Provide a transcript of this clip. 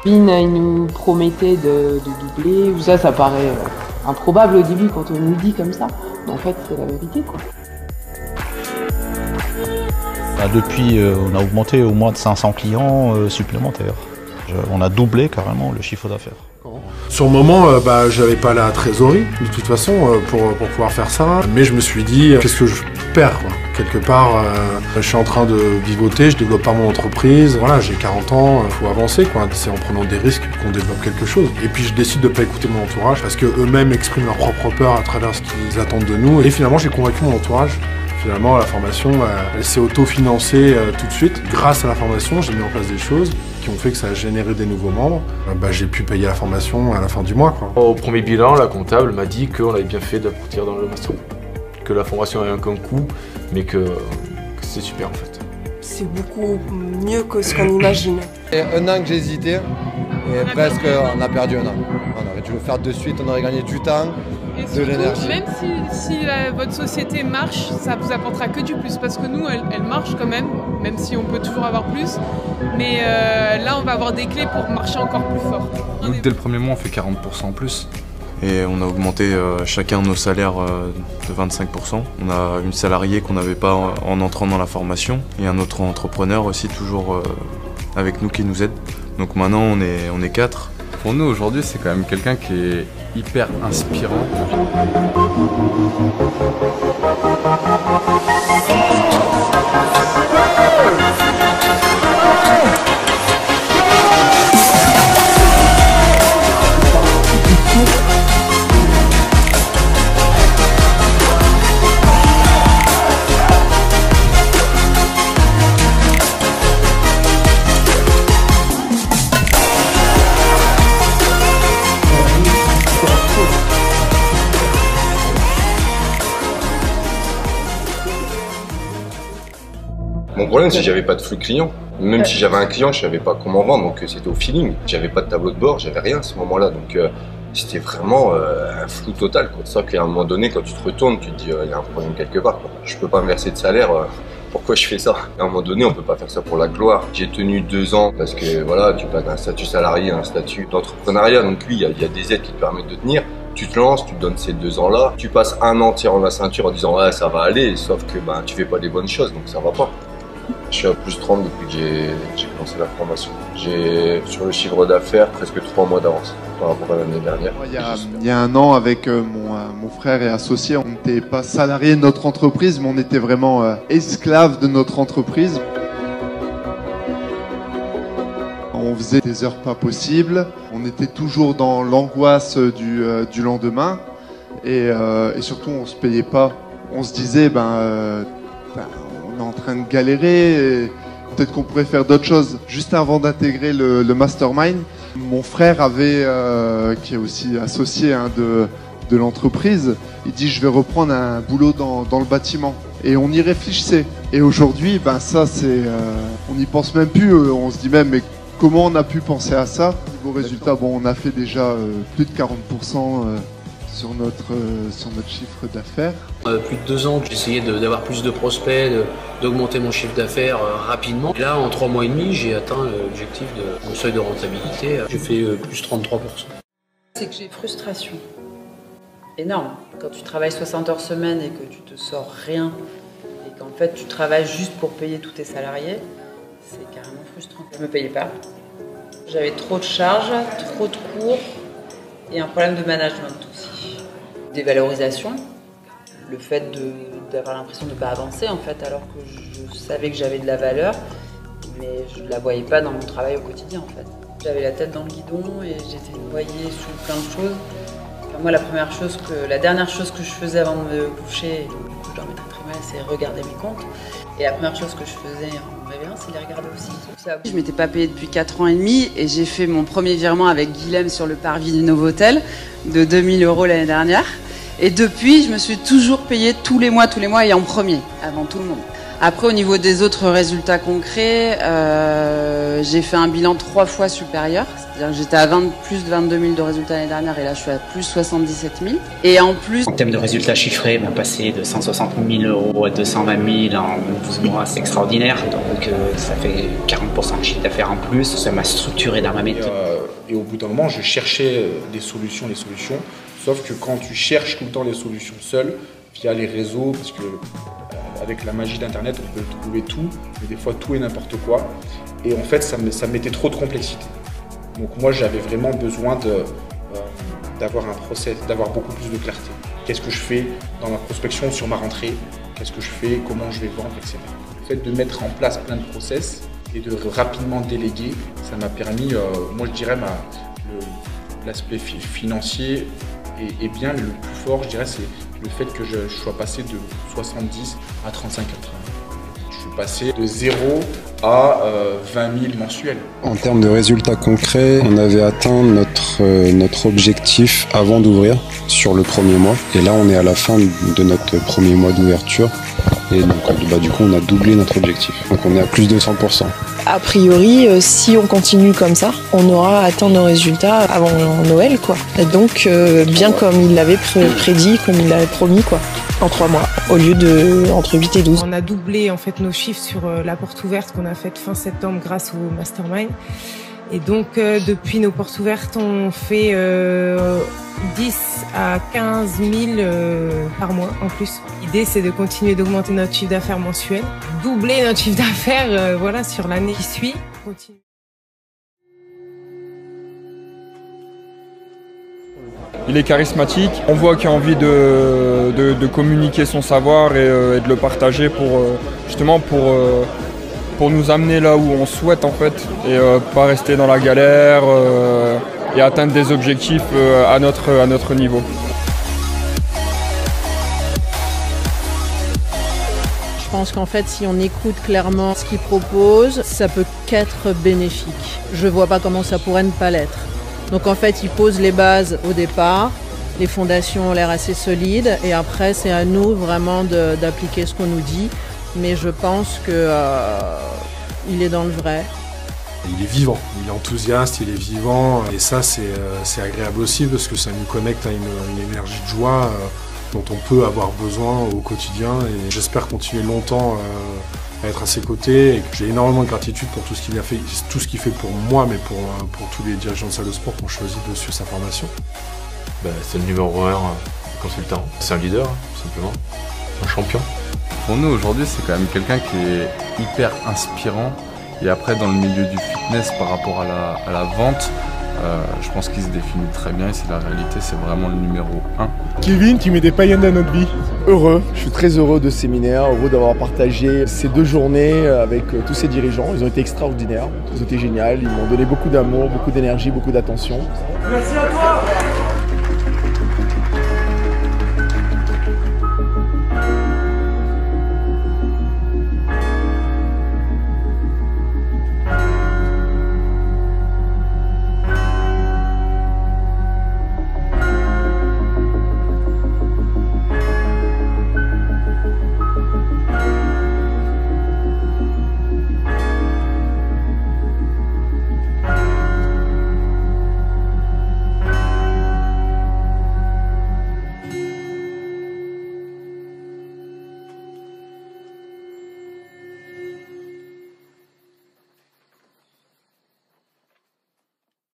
Bin, il nous promettait de doubler. Ça paraît improbable au début quand on nous dit comme ça. Mais en fait, c'est la vérité, quoi. Depuis, on a augmenté au moins de 500 clients supplémentaires. On a doublé carrément le chiffre d'affaires. Sur le moment, j'avais pas la trésorerie de toute façon pour pouvoir faire ça. Mais je me suis dit, qu'est-ce que je perds, quoi. Quelque part, je suis en train de vivoter, je développe pas mon entreprise. Voilà, j'ai 40 ans, il faut avancer, quoi. C'est en prenant des risques qu'on développe quelque chose. Et puis je décide de pas écouter mon entourage parce qu'eux-mêmes expriment leur propre peur à travers ce qu'ils attendent de nous. Et finalement, j'ai convaincu mon entourage. Finalement, la formation, elle s'est auto-financée tout de suite. Grâce à la formation, j'ai mis en place des choses qui ont fait que ça a généré des nouveaux membres. J'ai pu payer la formation à la fin du mois, quoi. Au premier bilan, la comptable m'a dit qu'on avait bien fait de partir dans le master. Que la formation avait un coût, mais que c'est super en fait. C'est beaucoup mieux que ce qu'on imagine. Et un an que j'ai hésité, et presque on a perdu un an. On aurait dû le faire de suite, on aurait gagné du temps, de l'énergie. Même si votre société marche, ça vous apportera que du plus, parce que nous, elle marche quand même si on peut toujours avoir plus. Mais là, on va avoir des clés pour marcher encore plus fort. Donc, dès le premier mois, on fait 40% en plus. Et on a augmenté chacun nos salaires de 25%. On a une salariée qu'on n'avait pas en entrant dans la formation et un autre entrepreneur aussi toujours avec nous qui nous aide. Donc maintenant on est 4. Pour nous aujourd'hui c'est quand même quelqu'un qui est hyper inspirant. Mon problème, c'est que j'avais pas de flux client. Même si j'avais un client, je savais pas comment vendre, donc c'était au feeling. J'avais pas de tableau de bord, j'avais rien à ce moment-là, donc c'était vraiment un flou total, quoi. C'est ça qu'à un moment donné, quand tu te retournes, tu te dis il y a un problème quelque part, quoi. Je peux pas me verser de salaire, pourquoi je fais ça? À un moment donné, on peut pas faire ça pour la gloire. J'ai tenu 2 ans parce que voilà, tu passes d'un statut salarié à un statut d'entrepreneuriat, donc oui, il y a des aides qui te permettent de tenir. Tu te lances, tu te donnes ces 2 ans-là, tu passes un an tirant la ceinture en disant ouais ça va aller, sauf que tu fais pas les bonnes choses, donc ça va pas. Je suis à plus 30 depuis que j'ai commencé la formation. J'ai sur le chiffre d'affaires presque 3 mois d'avance par rapport à l'année dernière. Il y a un an, avec mon frère et associé, on n'était pas salariés de notre entreprise, mais on était vraiment esclaves de notre entreprise. On faisait des heures pas possibles, on était toujours dans l'angoisse du lendemain et surtout on se payait pas. On se disait on est en train de galérer, peut-être qu'on pourrait faire d'autres choses. Juste avant d'intégrer le mastermind, mon frère avait, qui est aussi associé de l'entreprise, il dit je vais reprendre un boulot dans le bâtiment. Et on y réfléchissait. Et aujourd'hui, ça c'est, on n'y pense même plus, on se dit même mais comment on a pu penser à ça? Niveau résultat, on a fait déjà plus de 40% sur notre chiffre d'affaires. Plus de 2 ans, j'ai essayé d'avoir plus de prospects, d'augmenter mon chiffre d'affaires rapidement. Et là, en 3 mois et demi, j'ai atteint l'objectif de mon seuil de rentabilité. J'ai fait plus 33%. C'est que j'ai une frustration énorme. Quand tu travailles 60 heures semaine et que tu te sors rien, et qu'en fait tu travailles juste pour payer tous tes salariés, c'est carrément frustrant. Je ne me payais pas. J'avais trop de charges, trop de cours et un problème de management aussi. Des valorisations, le fait d'avoir l'impression de ne pas avancer en fait, alors que je savais que j'avais de la valeur, mais je ne la voyais pas dans mon travail au quotidien en fait. J'avais la tête dans le guidon et j'étais noyée sous plein de choses. Enfin, moi, la dernière chose que je faisais avant de me coucher, et donc du coup je dormais très mal, c'est regarder mes comptes. Et la première chose que je faisais en me réveillant, c'est les regarder aussi. Je m'étais pas payée depuis 4 ans et demi et j'ai fait mon premier virement avec Guilhem sur le parvis du Novotel de 2000 € l'année dernière. Et depuis, je me suis toujours payée tous les mois et en premier, avant tout le monde. Après, au niveau des autres résultats concrets, j'ai fait un bilan 3 fois supérieur. C'est-à-dire que j'étais à plus de 22 000 de résultats l'année dernière et là, je suis à plus 77 000. Et en plus... En termes de résultats chiffrés, passer de 160 000 € à 220 000 en 12 mois, c'est extraordinaire. Donc, ça fait 40% de chiffre d'affaires en plus. Ça m'a structuré dans ma méthode. Et au bout d'un moment, je cherchais des solutions, sauf que quand tu cherches tout le temps les solutions seul, via les réseaux, parce que avec la magie d'Internet, on peut trouver tout, mais des fois tout et n'importe quoi. Et en fait, ça mettait trop de complexité. Donc moi, j'avais vraiment besoin d'avoir un process, d'avoir beaucoup plus de clarté. Qu'est-ce que je fais dans ma prospection sur ma rentrée? Qu'est-ce que je fais? Comment je vais vendre, etc. Le fait de mettre en place plein de process et de rapidement déléguer, ça m'a permis, moi je dirais, l'aspect financier est bien, mais le plus fort, je dirais, c'est le fait que je sois passé de 70 à 35 heures de travail. Je suis passé de 0 à 20 000 mensuels. En termes de résultats concrets, on avait atteint notre objectif avant d'ouvrir sur le premier mois. Et là, on est à la fin de notre premier mois d'ouverture. Et donc, du coup, on a doublé notre objectif. Donc, on est à plus de 100%. A priori, si on continue comme ça, on aura atteint nos résultats avant Noël, quoi. Et donc, bien comme il l'avait prédit, comme il l'avait promis, quoi. En 3 mois, au lieu de entre 8 et 12. On a doublé en fait nos chiffres sur la porte ouverte qu'on a faite fin septembre grâce au Mastermind. Et donc depuis nos portes ouvertes, on fait 10 à 15 000 par mois en plus. L'idée, c'est de continuer d'augmenter notre chiffre d'affaires mensuel, doubler notre chiffre d'affaires voilà, sur l'année qui suit. Continuer. Il est charismatique, on voit qu'il a envie de communiquer son savoir et de le partager justement pour nous amener là où on souhaite en fait et pas rester dans la galère et atteindre des objectifs à notre niveau. Je pense qu'en fait, si on écoute clairement ce qu'il propose, ça peut qu'être bénéfique. Je ne vois pas comment ça pourrait ne pas l'être. Donc en fait, il pose les bases au départ, les fondations ont l'air assez solides et après, c'est à nous vraiment d'appliquer ce qu'on nous dit. Mais je pense qu'il est dans le vrai. Il est vivant, il est enthousiaste, il est vivant et ça c'est agréable aussi parce que ça nous connecte à une énergie de joie dont on peut avoir besoin au quotidien et j'espère continuer longtemps à être à ses côtés et que j'ai énormément de gratitude pour tout ce qu'il a fait, tout ce qu'il fait pour moi mais pour tous les dirigeants de salle de sport qui ont choisi de suivre sa formation. C'est le numéro 1 consultant, c'est un leader tout simplement, un champion. Pour nous aujourd'hui c'est quand même quelqu'un qui est hyper inspirant et après dans le milieu du fitness par rapport à la vente, je pense qu'il se définit très bien et c'est la réalité, c'est vraiment le numéro 1. Kevin, tu mets des paillettes dans notre vie. Heureux, je suis très heureux de ce séminaire, heureux d'avoir partagé ces 2 journées avec tous ces dirigeants. Ils ont été extraordinaires, ils ont été géniaux, ils m'ont donné beaucoup d'amour, beaucoup d'énergie, beaucoup d'attention. Merci à toi.